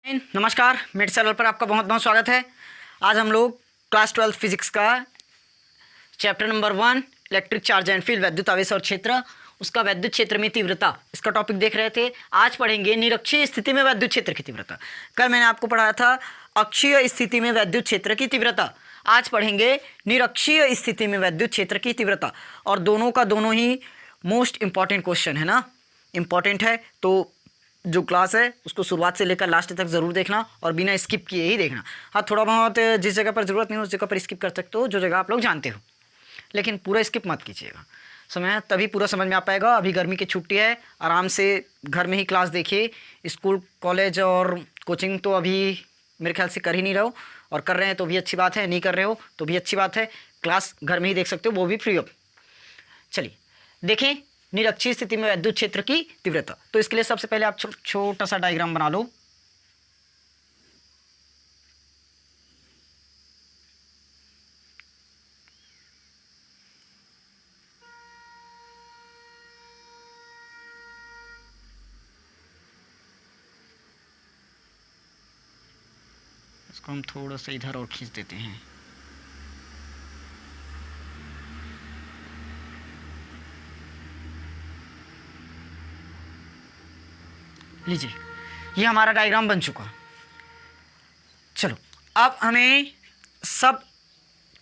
नमस्कार, मेरे चैनल पर आपका बहुत बहुत स्वागत है। आज हम लोग क्लास 12 फिजिक्स का chapter number 1 electric charge and field, विद्युत आवेश और क्षेत्र, उसका विद्युत क्षेत्र में तीव्रता, इसका टॉपिक देख रहे थे। आज पढ़ेंगे निरक्षीय स्थिति में विद्युत क्षेत्र की तीव्रता। कल मैंने आपको पढ़ाया था अक्षीय स्थिति में विद्युत क्षेत्र की तीव्रता। आज पढ़ेंगे निरक्षीय स्थिति में विद्युत क्षेत्र की तीव्रता, और दोनों का दोनों ही मोस्ट इम्पॉर्टेंट क्वेश्चन है ना, इम्पॉर्टेंट है। तो जो क्लास है उसको शुरुआत से लेकर लास्ट तक ज़रूर देखना और बिना स्किप किए ही देखना। हाँ, थोड़ा बहुत जिस जगह पर ज़रूरत नहीं हो उस जगह पर स्किप कर सकते हो, जो जगह आप लोग जानते हो, लेकिन पूरा स्किप मत कीजिएगा। समय तभी पूरा समझ में आ पाएगा। अभी गर्मी की छुट्टी है, आराम से घर में ही क्लास देखिए। स्कूल कॉलेज और कोचिंग तो अभी मेरे ख्याल से कर ही नहीं रहे हो, और कर रहे हैं तो भी अच्छी बात है, नहीं कर रहे हो तो भी अच्छी बात है। क्लास घर में ही देख सकते हो, वो भी फ्री ऑफ। चलिए देखें निरक्षीय स्थिति में विद्युत क्षेत्र की तीव्रता। तो इसके लिए सबसे पहले आप छोटा सा डायग्राम बना लो। इसको हम थोड़ा सा इधर और खींच देते हैं। लीजिए, ये हमारा डायग्राम बन चुका। चलो अब हमें सब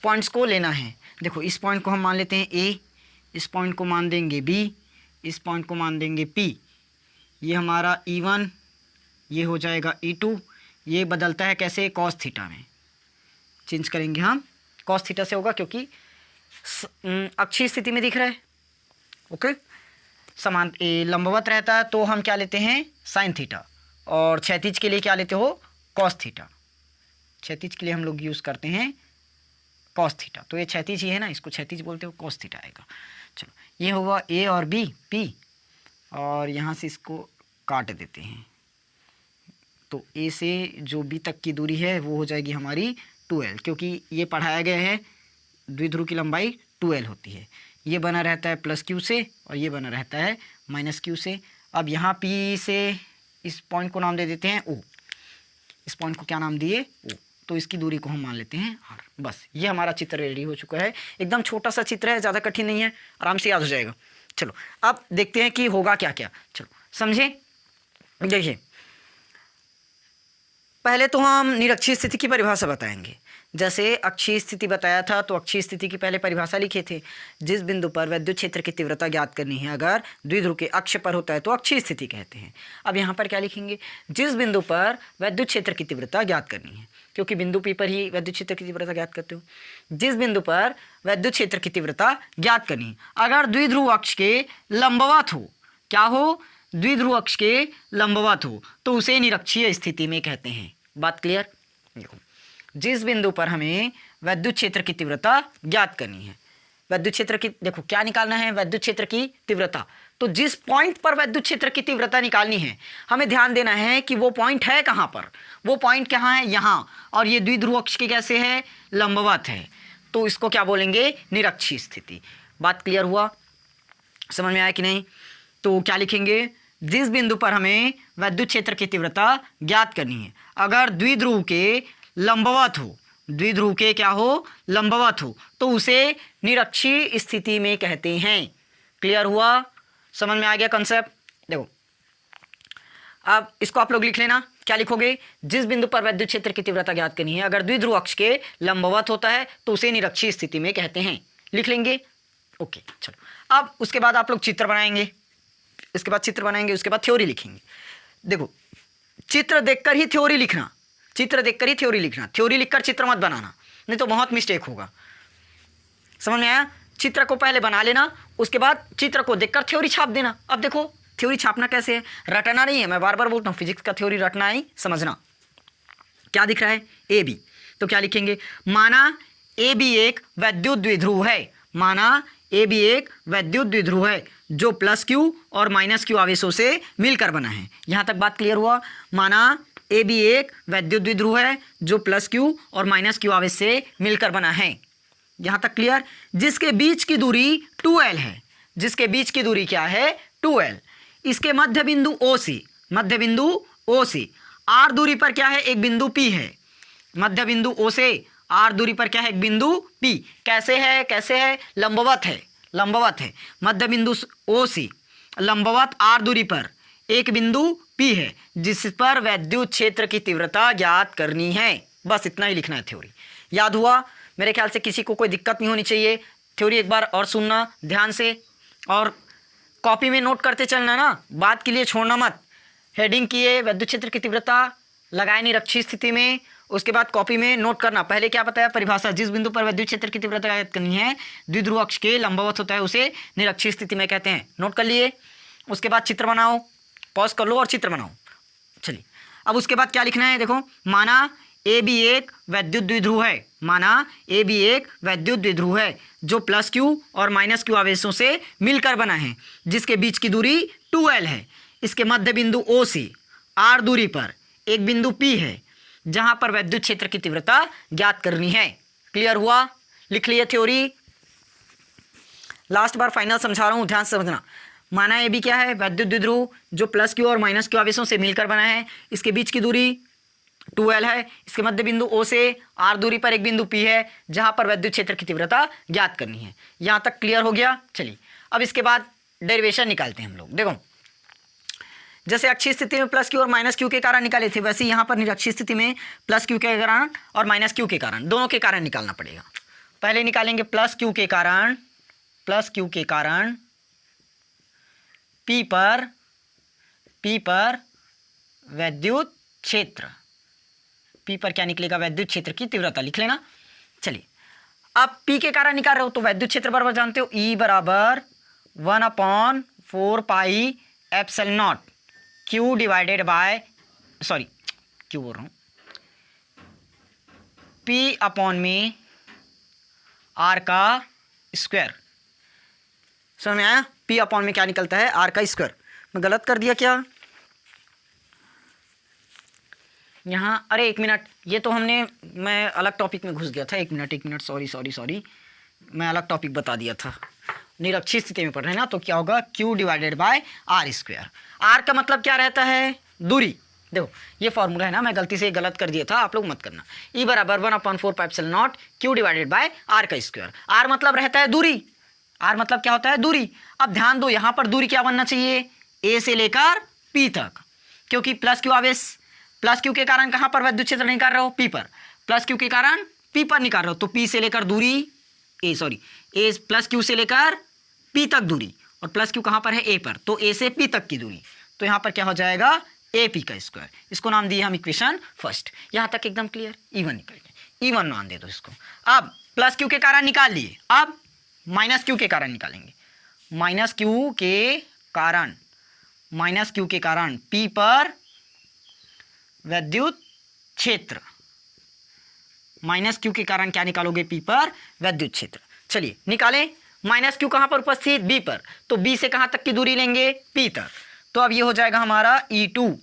पॉइंट्स को लेना है। देखो, इस पॉइंट को हम मान लेते हैं ए, इस पॉइंट को मान देंगे बी, इस पॉइंट को मान देंगे पी। ये हमारा E1, ये हो जाएगा E2। ये बदलता है कैसे? कॉस थीटा में चेंज करेंगे हम। कॉस थीटा से होगा क्योंकि अक्षीय स्थिति में दिख रहा है। ओके, समान लंबवत रहता है तो हम क्या लेते हैं? Sine theta. और क्षैतिज के लिए क्या लेते हो? Cos theta. क्षैतिज के लिए हम लोग यूज़ करते हैं कॉस थीटा। तो ये क्षैतिज ही है ना, इसको क्षैतिज बोलते हो, कॉस थीटा आएगा। चलो, ये हुआ ए और बी, पी, और यहाँ से इसको काट देते हैं। तो ए से जो बी तक की दूरी है वो हो जाएगी हमारी 2L, क्योंकि ये पढ़ाया गया है द्विध्रुव की लंबाई 2L होती है। ये बना रहता है प्लस क्यू से और ये बना रहता है माइनस क्यू से। अब यहाँ पी से इस पॉइंट को नाम दे देते हैं ओ। इस पॉइंट को क्या नाम दिए? ओ। तो इसकी दूरी को हम मान लेते हैं आर। बस, ये हमारा चित्र रेडी हो चुका है। एकदम छोटा सा चित्र है, ज़्यादा कठिन नहीं है, आराम से याद हो जाएगा। चलो अब देखते हैं कि होगा क्या क्या। चलो समझे। देखिए, पहले तो हम निरक्षीय स्थिति की परिभाषा बताएंगे। जैसे अक्षीय स्थिति बताया था तो अक्षीय स्थिति की पहले परिभाषा लिखे थे। जिस बिंदु पर विद्युत क्षेत्र की तीव्रता ज्ञात करनी है, अगर द्विध्रुव के अक्ष पर होता है तो अक्षीय स्थिति कहते हैं। अब यहाँ पर क्या लिखेंगे? जिस बिंदु पर विद्युत क्षेत्र की तीव्रता ज्ञात करनी है, क्योंकि बिंदु पी पर ही विद्युत क्षेत्र की तीव्रता ज्ञात करते हो। जिस बिंदु पर विद्युत क्षेत्र की तीव्रता ज्ञात करनी है, अगर द्विध्रुव अक्ष के लंबवत हो, क्या हो? द्विध्रुव अक्ष के लंबवत हो, तो उसे निरक्षीय स्थिति में कहते हैं। बात क्लियर? देखो, जिस बिंदु पर हमें विद्युत क्षेत्र की तीव्रता ज्ञात करनी है, विद्युत क्षेत्र की, देखो क्या निकालना है? विद्युत क्षेत्र की तीव्रता। तो जिस पॉइंट पर विद्युत क्षेत्र की तीव्रता निकालनी है, हमें ध्यान देना है कि वो पॉइंट है कहाँ पर। वो पॉइंट कहाँ है? यहाँ। और ये द्विध्रुव अक्ष के कैसे है? लंबवत है। तो इसको क्या बोलेंगे? निरक्षीय स्थिति। बात क्लियर हुआ? समझ में आया कि नहीं? तो क्या लिखेंगे? जिस बिंदु पर हमें विद्युत क्षेत्र की तीव्रता ज्ञात करनी है, अगर द्विध्रुव के लंबवत हो, द्विध्रुव के क्या हो? लंबवत हो, तो उसे निरक्षीय स्थिति में कहते हैं। क्लियर हुआ? समझ में आ गया कंसेप्ट? देखो, अब इसको आप लोग लिख लेना। क्या लिखोगे? जिस बिंदु पर विद्युत क्षेत्र की तीव्रता ज्ञात करनी है, अगर द्विध्रुव अक्ष के लंबवत होता है तो उसे निरक्षीय स्थिति में कहते हैं। लिख लेंगे? ओके, चलो अब उसके बाद आप लोग चित्र बनाएंगे। इसके बाद चित्र बनाएंगे, उसके बाद थ्योरी लिखेंगे। देखो, चित्र देखकर ही थ्योरी लिखना, चित्र देखकर ही थ्योरी लिखना। थ्योरी लिखकर चित्र मत बनाना, नहीं तो बहुत मिस्टेक होगा। समझ में आया? चित्र को पहले बना लेना, उसके बाद चित्र को देखकर थ्योरी छाप देना। अब देखो थ्योरी छापना कैसे है, रटना नहीं है। मैं बार बार बोलता हूँ, फिजिक्स का थ्योरी रटना ही समझना। क्या दिख रहा है? A B. तो क्या लिखेंगे? माना ए बी एक विद्युत द्विध्रुव है। माना ए बी एक विद्युत द्विध्रुव है जो प्लस क्यू और माइनस क्यू आवेशों से मिलकर बना है। यहाँ तक बात क्लियर हुआ? माना ए बी एक विद्युत द्विध्रुव है जो प्लस क्यू और माइनस क्यू आवेश से मिलकर बना है। यहाँ तक क्लियर? जिसके बीच की दूरी 2L है। जिसके बीच की दूरी क्या है? 2L। इसके मध्य बिंदु O से, मध्य बिंदु O से आर दूरी पर क्या है, एक बिंदु P है, मध्य बिंदु O से आर दूरी पर क्या है, एक बिंदु P। कैसे है, लंबवत है, मध्य बिंदु O से लंबवत आर दूरी पर एक बिंदु P है जिस पर वैद्युत क्षेत्र की तीव्रता ज्ञात करनी है। बस इतना ही लिखना है थ्योरी। याद हुआ? मेरे ख्याल से किसी को कोई दिक्कत नहीं होनी चाहिए। थ्योरी एक बार और सुनना ध्यान से और कॉपी में नोट करते चलना ना, बात के लिए छोड़ना मत। हेडिंग किए विद्युत क्षेत्र की तीव्रता, लगाए निरक्षीय स्थिति में, उसके बाद कॉपी में नोट करना। पहले क्या बताया परिभाषा, जिस बिंदु पर विद्युत क्षेत्र की तीव्रता ज्ञात करनी है द्विध्रुव अक्ष के लंबवत होता है उसे निरक्षीय स्थिति में कहते हैं। नोट कर लिए? उसके बाद चित्र बनाओ, पॉज कर लो और चित्र बनाओ। चलिए अब उसके बाद क्या लिखना है, देखो माना ए बी एक वैद्युत द्विध्रुव है, माना ए बी एक वैद्युत द्विध्रुव है जो प्लस क्यू और माइनस क्यू आवेशों से मिलकर बना है, जिसके बीच की दूरी 2L है। इसके मध्य बिंदु O से R दूरी पर एक बिंदु P है जहां पर वैद्युत क्षेत्र की तीव्रता ज्ञात करनी है। क्लियर हुआ? लिख लिए थ्योरी। लास्ट बार फाइनल समझा रहा हूं, ध्यान से समझना। माना ए बी क्या है, वैद्युत द्विध्रुव जो प्लस क्यू और माइनस क्यू आवेशों से मिलकर बना है। इसके बीच की दूरी 2L है। इसके मध्य बिंदु O से R दूरी पर एक बिंदु P है जहां पर वैद्युत क्षेत्र की तीव्रता ज्ञात करनी है। यहां तक क्लियर हो गया? चलिए अब इसके बाद डेरिवेशन निकालते हैं हम लोग। देखो जैसे अक्षीय स्थिति में प्लस क्यू और माइनस क्यू के कारण निकाले थे, वैसे यहाँ पर निरक्षीय स्थिति में प्लस क्यू के कारण और माइनस क्यू के कारण, दोनों के कारण निकालना पड़ेगा। पहले निकालेंगे प्लस क्यू के कारण P पर वैद्युत क्षेत्र, P पर क्या निकलेगा, वैद्युत क्षेत्र की तीव्रता लिख लेना। चलिए अब P के कारण निकाल रहे हो तो वैद्युत क्षेत्र बराबर जानते हो, E बराबर 1/4 pi epsilon not Q divided by, sorry Q बोल रहा हूँ, P अपॉन में R का स्क्वायर। समझ में आया? P अपॉन में क्या निकलता है, R का स्क्वायर। मैं गलत कर दिया क्या यहाँ? अरे एक मिनट, ये तो मैं अलग टॉपिक में घुस गया था। एक मिनट, सॉरी, मैं अलग टॉपिक बता दिया था। निरक्षीय स्थिति में पढ़ रहे हैं ना, तो क्या होगा, Q divided by R square. R का मतलब क्या रहता है, दूरी। देखो ये फॉर्मूला है ना, मैं गलती से गलत कर दिया था, आप लोग मत करना। E बराबर 1/4 pi epsilon not Q divided by R का स्क्वायर। R मतलब रहता है दूरी, R मतलब क्या होता है, दूरी। अब ध्यान दो, यहाँ पर दूरी क्या बनना चाहिए, A से लेकर P तक, क्योंकि प्लस क्यू आवेश, प्लस क्यू के कारण कहाँ पर विद्युत क्षेत्र निकाल रहे हो, P पर, प्लस क्यू के कारण P पर निकाल रहे हो, तो P से लेकर दूरी A प्लस क्यू से लेकर P तक दूरी, और प्लस क्यू कहाँ पर है, A पर, तो A से P तक की दूरी, तो यहाँ पर क्या हो जाएगा, AP का स्क्वायर। इसको नाम दिए हम इक्वेशन फर्स्ट। यहाँ तक एकदम क्लियर? E1 निकल गया, E1 नाम दे दो इसको। अब प्लस क्यू के कारण निकाल लिए, अब माइनस क्यू के कारण निकालेंगे। माइनस क्यू के कारण P पर वैद्युत क्षेत्र, माइनस क्यू के कारण क्या निकालोगे, P पर वैद्युत क्षेत्र। चलिए निकालें। माइनस क्यू कहाँ पर उपस्थित, B पर, तो B से कहाँ तक की दूरी लेंगे, P तक। तो अब ये हो जाएगा हमारा E2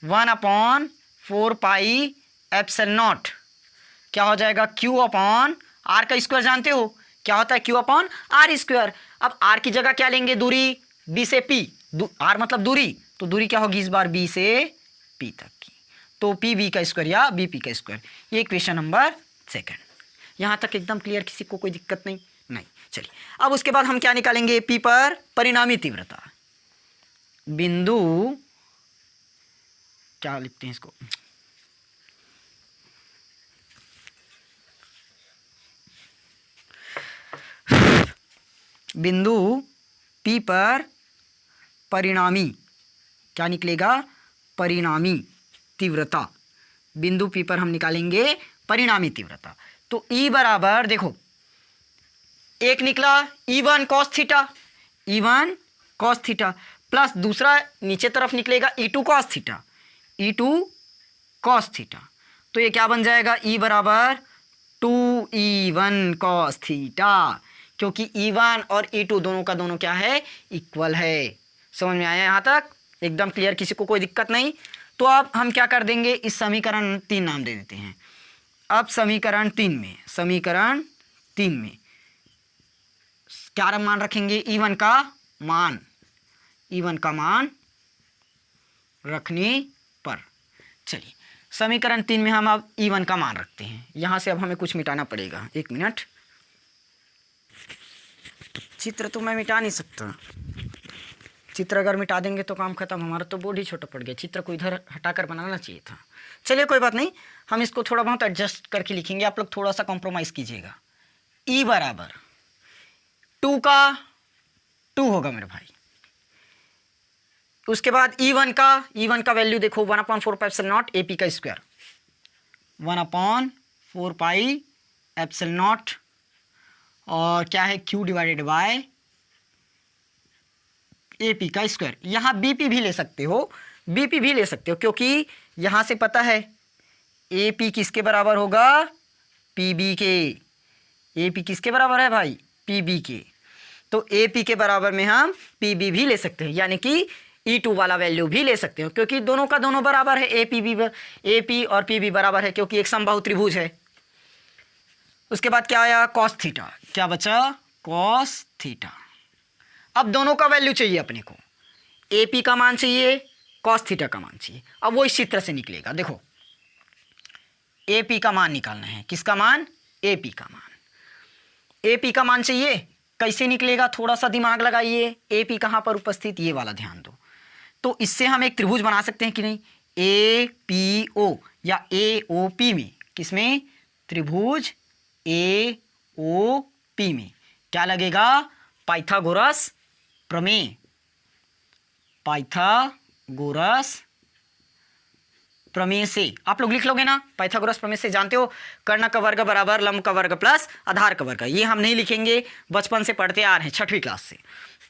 1/4 पाई एप्सिलॉन नॉट, क्या हो जाएगा, Q अपॉन R का स्क्वायर। जानते हो क्या होता है, Q अपॉन R स्क्वायर। अब R की जगह क्या लेंगे, दूरी, B से P, R मतलब दूरी, तो दूरी क्या होगी इस बार, B से P तक की, तो PB का स्क्वायर या BP का स्क्वायर। ये इक्वेशन नंबर 2। यहाँ तक एकदम क्लियर, किसी को कोई दिक्कत नहीं? चलिए अब उसके बाद हम क्या निकालेंगे, P पर परिणामी तीव्रता, बिंदु, क्या लिखते हैं इसको, बिंदु P पर परिणामी, क्या निकलेगा, परिणामी तीव्रता। बिंदु P पर हम निकालेंगे परिणामी तीव्रता। तो E बराबर, देखो एक निकला E1 cos थीटा, प्लस दूसरा नीचे तरफ निकलेगा E2 cos थीटा, तो ये क्या बन जाएगा, E बराबर 2E1 cos थीटा, क्योंकि E1 और E2 दोनों का दोनों क्या है, इक्वल है। समझ में आया यहाँ तक? एकदम क्लियर, किसी को कोई दिक्कत नहीं? तो अब हम क्या कर देंगे, इस समीकरण 3 नाम दे देते हैं। अब समीकरण 3 में क्या मान रखेंगे, E1 का मान रखने पर चलिए समीकरण 3 में हम अब E1 का मान रखते हैं। यहाँ से अब हमें कुछ मिटाना पड़ेगा। 1 मिनट, चित्र तो मैं मिटा नहीं सकता। चित्र अगर मिटा देंगे तो काम खत्म, हमारा तो बोर्ड ही छोटा पड़ गया। चित्र को इधर हटाकर बनाना चाहिए था। चलिए कोई बात नहीं, हम इसको थोड़ा बहुत एडजस्ट करके लिखेंगे, आप लोग थोड़ा सा कॉम्प्रोमाइज़ कीजिएगा। E बराबर 2 का 2 होगा मेरे भाई। उसके बाद E1 का वैल्यू देखो 1/4πε0 AP का स्क्वायर, 1/4πε0 और क्या है Q डिवाइडेड बाय AP का स्क्वायर। यहाँ BP भी ले सकते हो, BP भी ले सकते हो, क्योंकि यहाँ से पता है AP किसके बराबर होगा, PB के। AP किसके बराबर है भाई, PB के। तो AP के बराबर में हम PB भी ले सकते हैं, यानी कि E2 वाला वैल्यू भी ले सकते हो, क्योंकि दोनों का दोनों बराबर है। AP और PB बराबर है, क्योंकि एक समबाहु त्रिभुज है। उसके बाद क्या आया, कॉस थीटा। क्या बचा, कॉस थीटा। अब दोनों का वैल्यू चाहिए अपने को, AP का मान चाहिए, कॉस थीटा का मान चाहिए। अब वो इस चित्र से निकलेगा। देखो AP का मान निकालना है। किसका मान, AP का मान। AP का मान चाहिए, कैसे निकलेगा, थोड़ा सा दिमाग लगाइए। AP कहाँ पर उपस्थित, ये वाला ध्यान दो। तो इससे हम एक त्रिभुज बना सकते हैं कि नहीं, APO या AOP में। किसमें, त्रिभुज AOP में क्या लगेगा, पाइथागोरस प्रमेय। पाइथागोरस प्रमेय से आप लोग लिख लोगे ना, पाइथागोरस प्रमेय से जानते हो, कर्ण का वर्ग बराबर लंब का वर्ग प्लस आधार का वर्ग। ये हम नहीं लिखेंगे, बचपन से पढ़ते आ रहे हैं 6वीं क्लास से।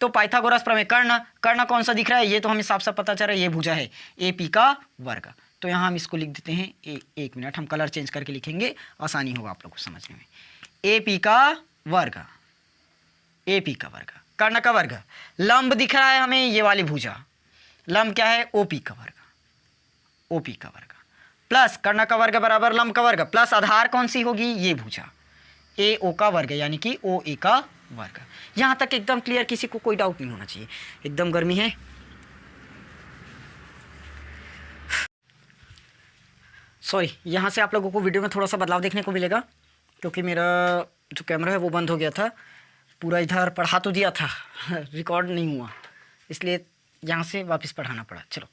तो पाइथागोरस प्रमेय, कर्ण कौन सा दिख रहा है, ये तो हमें साफ साफ पता चल रहा है, ये भुजा है AP का वर्ग। तो यहाँ हम इसको लिख देते हैं, 1 मिनट, हम कलर चेंज करके लिखेंगे, आसानी होगा आप लोग को समझने में। AP का वर्ग, AP का वर्ग, कर्ण का वर्ग। लंब दिख रहा है हमें, ये वाली भुजा, लंब क्या है, OP का वर्ग, OP का वर्ग प्लस कर्ण का वर्ग बराबर लंब का वर्ग प्लस आधार कौन सी होगी, ये भुजा AO का वर्ग, यानी कि OA का वर्ग। यहाँ तक एकदम क्लियर, किसी को कोई डाउट नहीं होना चाहिए। एकदम गर्मी है। सॉरी, यहाँ से आप लोगों को वीडियो में थोड़ा सा बदलाव देखने को मिलेगा, क्योंकि मेरा जो कैमरा है वो बंद हो गया था। पूरा इधर पढ़ा तो दिया था, रिकॉर्ड नहीं हुआ, इसलिए यहाँ से वापस पढ़ाना पड़ा। चलो,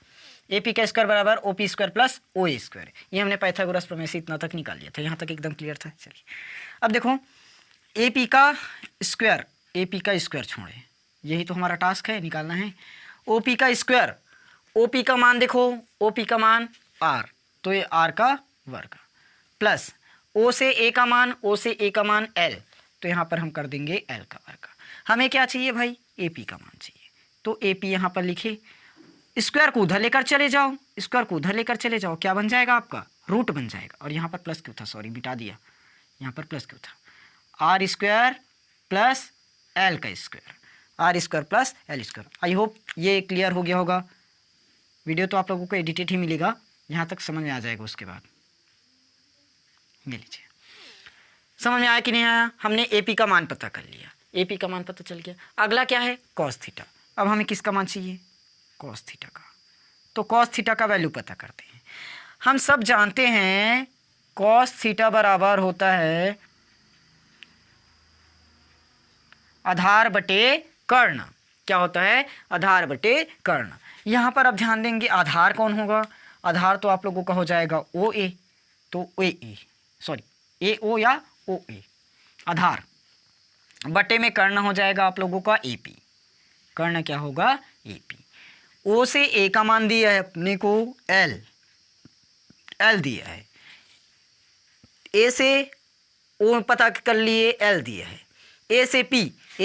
AP का स्क्वायर बराबर OP square plus OA square. ये हमने पाइथागोरस प्रमेय से इतना तक निकाल लिया था, यहाँ तक एकदम क्लियर था। चलिए अब देखो, AP का स्क्वायर छोड़े, यही तो हमारा टास्क है, निकालना है। OP का स्क्वायर, OP का मान देखो, OP का मान R, तो ये R का वर्ग प्लस O से A का मान, O से A का मान L, तो यहाँ पर हम कर देंगे L का वर्ग। हमें क्या चाहिए भाई, AP का मान चाहिए, तो AP यहाँ पर लिखे। स्क्वायर को उधर लेकर चले जाओ, स्क्वायर को उधर लेकर चले जाओ, क्या बन जाएगा आपका, रूट बन जाएगा। और यहाँ पर प्लस क्यों था, सॉरी मिटा दिया, यहाँ पर प्लस क्यों था, R स्क्वायर प्लस L का square, R square plus L square. I hope ये क्लियर हो गया होगा। वीडियो तो आप लोगों को एडिटेड ही मिलेगा, यहाँ तक समझ में आ जाएगा। उसके बाद ले लीजिए, समझ में आया कि नहीं आया। हमने AP का मान पता कर लिया, AP का मान पता चल गया। अगला क्या है, कॉस थीटा। अब हमें किसका मान चाहिए, कॉस थीटा का। तो कॉस थीटा का वैल्यू पता करते हैं। हम सब जानते हैं कॉस थीटा बराबर होता है आधार बटे कर्ण। क्या होता है, आधार बटे कर्ण। यहाँ पर अब ध्यान देंगे, आधार कौन होगा, आधार तो आप लोगों का हो जाएगा OA, तो AO या OA आधार, बटे में कर्ण हो जाएगा आप लोगों का AP। कर्ण क्या होगा, AP। O से A का मान दिया है अपने को L दिया है, A से O पता कर लिए, L दिया है। A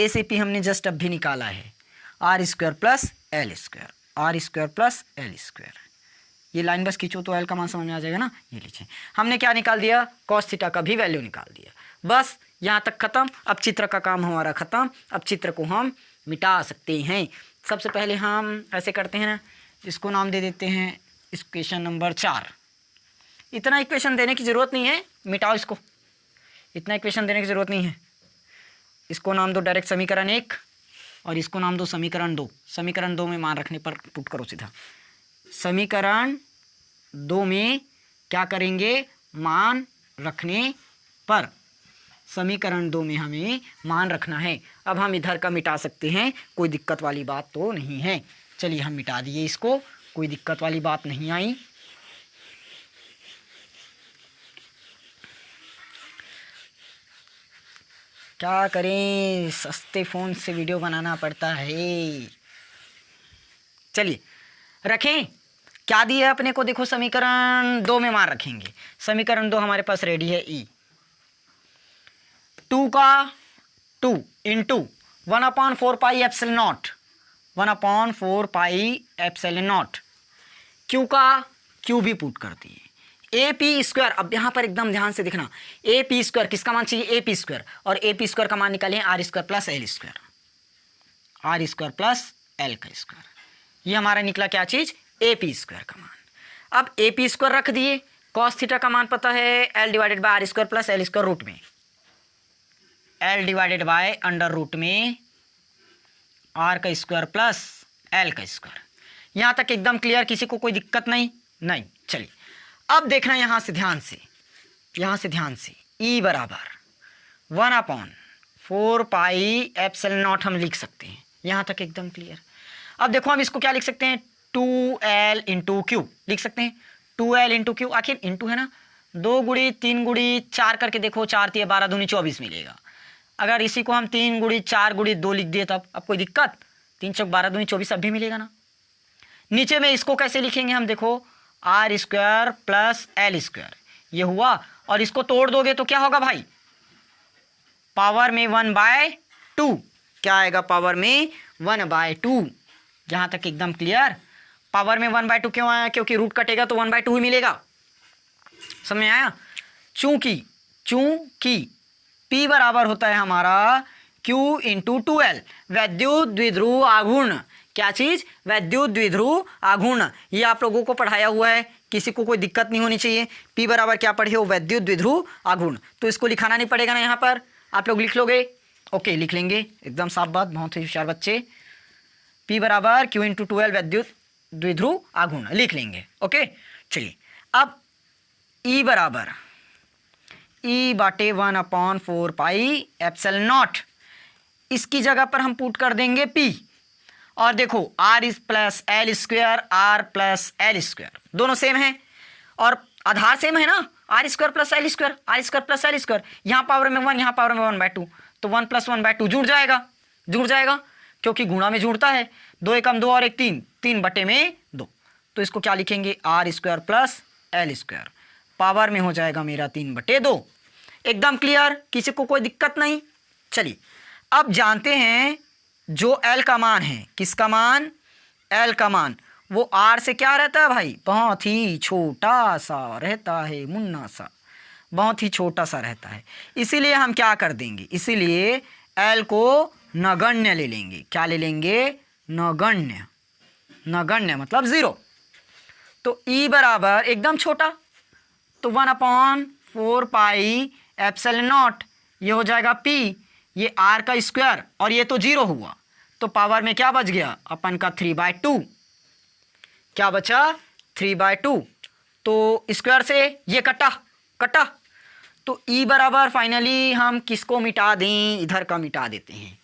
से P हमने जस्ट अब भी निकाला है, R square plus L square, R square plus L square. ये लाइन बस खींचो तो L का मान समझ में आ जाएगा ना। ये लीजिए, हमने क्या निकाल दिया, कॉस थीटा का भी वैल्यू निकाल दिया। बस यहाँ तक खत्म। अब चित्र का काम हमारा खत्म। अब चित्र को हम मिटा सकते हैं। सबसे पहले हम ऐसे करते हैं ना, इसको नाम दे देते हैं इक्वेशन नंबर 4। इतना इक्वेशन देने की ज़रूरत नहीं है, मिटाओ इसको, इतना इक्वेशन देने की ज़रूरत नहीं है। इसको नाम दो डायरेक्ट समीकरण 1 और इसको नाम दो समीकरण 2। समीकरण 2 में मान रखने पर पुट करो सीधा। समीकरण 2 में क्या करेंगे, मान रखने पर, समीकरण 2 में हमें मान रखना है। अब हम इधर का मिटा सकते हैं, कोई दिक्कत वाली बात तो नहीं है। चलिए हम मिटा दिए इसको, कोई दिक्कत वाली बात नहीं आई। क्या करें, सस्ते फ़ोन से वीडियो बनाना पड़ता है। चलिए रखें, क्या दिया अपने को, देखो समीकरण 2 में मान रखेंगे। समीकरण 2 हमारे पास रेडी है, ई 2 का 2 into 1/4 pi epsilon not, 1/4 pi epsilon not, Q का क्यू भी पुट कर दिए, ए पी स्क्वायर। अब यहाँ पर एकदम ध्यान से देखना, ए पी स्क्वायर किसका मान चाहिए, ए पी स्क्वायर, और ए पी स्क्वायर का मान निकालें R square plus L square, R square plus L का स्क्वायर। ये हमारा निकला क्या चीज़, ए पी स्क्वायर का मान। अब ए पी स्क्वायर रख दिए, कॉस थीटा का मान पता है L divided by R square plus L square root में, L divided by under root में आर का स्क्वायर प्लस एल का स्क्वायर। यहाँ तक एकदम क्लियर, किसी को कोई दिक्कत नहीं। चलिए अब देखना यहाँ से ध्यान से, ई बराबर 1/4 पाई एप्सिलॉन नॉट हम लिख सकते हैं। यहाँ तक एकदम क्लियर। अब देखो हम इसको क्या लिख सकते हैं, 2L इंटू क्यू लिख सकते हैं, 2L इंटू क्यू। आखिर इंटू है ना, 2 गुड़ी 3 गुड़ी 4 करके देखो, 4 3 12 दूनी 24 मिलेगा। अगर इसी को हम 3 गुड़ी 4 गुड़ी 2 लिख दिए तब, अब कोई दिक्कत, 3 चौक 12 दूनी 24 अब भी मिलेगा ना। नीचे में इसको कैसे लिखेंगे हम, देखो R square plus L square, ये हुआ, और इसको तोड़ दोगे तो क्या होगा भाई, पावर में 1/2, क्या आएगा, पावर में 1/2। यहाँ तक एकदम क्लियर। पावर में 1/2 क्यों आया, क्योंकि रूट कटेगा तो 1/2 ही मिलेगा, समझ में आया। चूंकि P बराबर होता है हमारा Q इंटू 2L, वैद्युत द्विध्रुव आघूर्ण। क्या चीज़, वैद्युत द्विध्रुव आघूर्ण। ये आप लोगों को पढ़ाया हुआ है, किसी को कोई दिक्कत नहीं होनी चाहिए। P बराबर क्या पढ़े हो, वैद्युत द्विध्रुव आघूर्ण। तो इसको लिखाना नहीं पड़ेगा ना, यहाँ पर आप लोग लिख लोगे, ओके लिख लेंगे, एकदम साफ बात, बहुत ही होशियार बच्चे। P बराबर Q इंटू 2L वैद्युत द्विध्रुव आघूर्ण लिख लेंगे, ओके। चलिए अब E बराबर E बाटे 1/4 पाई एप्सिलॉन नॉट, इसकी जगह पर हम पुट कर देंगे P, और देखो R is plus L square, R plus L square दोनों सेम है, और आधार सेम है ना, R square plus L square, R square plus L square, यहाँ पावर में 1, यहाँ पावर में 1/2, तो 1 + 1/2 जुड़ जाएगा, क्योंकि गुणा में जुड़ता है, 2 एकम 2 और 1 3, 3/2, तो इसको क्या लिखेंगे, R square plus L square, power में हो जाएगा मेरा 3/2। एकदम क्लियर, किसी को कोई दिक्कत नहीं। चलिए अब जानते हैं जो L का मान है, किसका मान, L का मान, वो R से क्या रहता है भाई, बहुत ही छोटा सा रहता है, मुन्ना सा, बहुत ही छोटा सा रहता है। इसीलिए हम क्या कर देंगे, इसीलिए L को नगण्य ले लेंगे। क्या ले लेंगे, नगण्य, नगण्य मतलब 0। तो E बराबर एकदम छोटा, तो 1/4 पाई एप्सिलॉन नॉट, ये हो जाएगा P, ये R का स्क्वायर, और ये तो 0 हुआ, तो पावर में क्या बच गया अपन का 3/2, क्या बचा 3/2, तो स्क्वायर से ये कटा, तो E बराबर फाइनली हम किसको मिटा दें, इधर का मिटा देते हैं।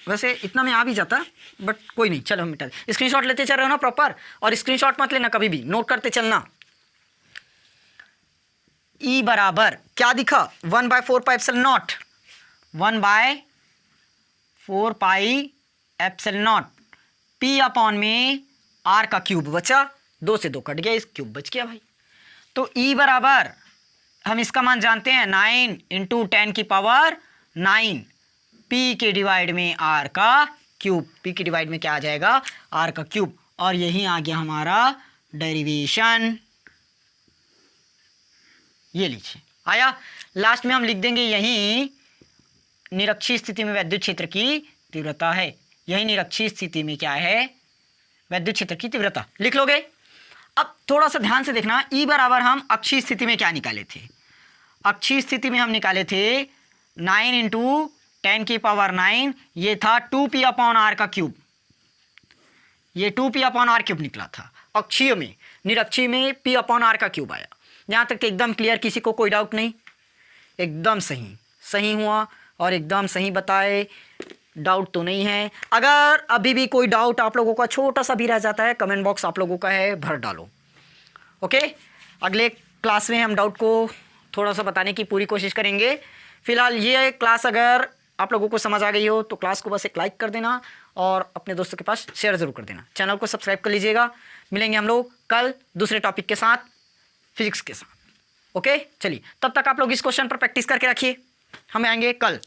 वैसे इतना में आ भी जाता, बट कोई नहीं, चलो हम मिटा दें। स्क्रीनशॉट लेते चल रहे हो ना प्रॉपर, और स्क्रीनशॉट मत लेना कभी भी, नोट करते चलना। E बराबर क्या दिखा, 1/4 pi epsilon not, 1/4 pi epsilon not, P upon में R का क्यूब बचा, 2 से 2 कट गया, इस क्यूब बच गया भाई। तो E बराबर हम इसका मान जानते हैं 9 × 10⁹, P के डिवाइड में R का क्यूब, P के डिवाइड में क्या आ जाएगा, R का क्यूब, और यही आ गया हमारा डेरिवेशन। ये लीजिए आया, लास्ट में हम लिख देंगे यही निरक्षीय स्थिति में वैद्युत क्षेत्र की तीव्रता है, यही निरक्षीय स्थिति में क्या है, वैद्युत क्षेत्र की तीव्रता लिख लोगे। अब थोड़ा सा ध्यान से देखना, E बराबर हम अक्षीय स्थिति में क्या निकाले थे, अक्षीय स्थिति में हम निकाले थे 9 × 10⁹ ये था 2p/r का क्यूब, ये 2p/r क्यूब निकला था। अक्षीय में, निरक्षीय में p/r का क्यूब आया। यहाँ तक एकदम क्लियर, किसी को कोई डाउट नहीं? एकदम सही हुआ और एकदम सही बताए, डाउट तो नहीं है। अगर अभी भी कोई डाउट आप लोगों का छोटा सा भी रह जाता है, कमेंट बॉक्स आप लोगों का है, भर डालो। ओके, अगले क्लास में हम डाउट को थोड़ा सा बताने की पूरी कोशिश करेंगे। फिलहाल ये क्लास अगर आप लोगों को समझ आ गई हो तो क्लास को बस एक लाइक कर देना और अपने दोस्तों के पास शेयर ज़रूर कर देना। चैनल को सब्सक्राइब कर लीजिएगा। मिलेंगे हम लोग कल दूसरे टॉपिक के साथ, फिजिक्स के साथ। ओके, चलिए तब तक आप लोग इस क्वेश्चन पर प्रैक्टिस करके रखिए, हम आएंगे कल।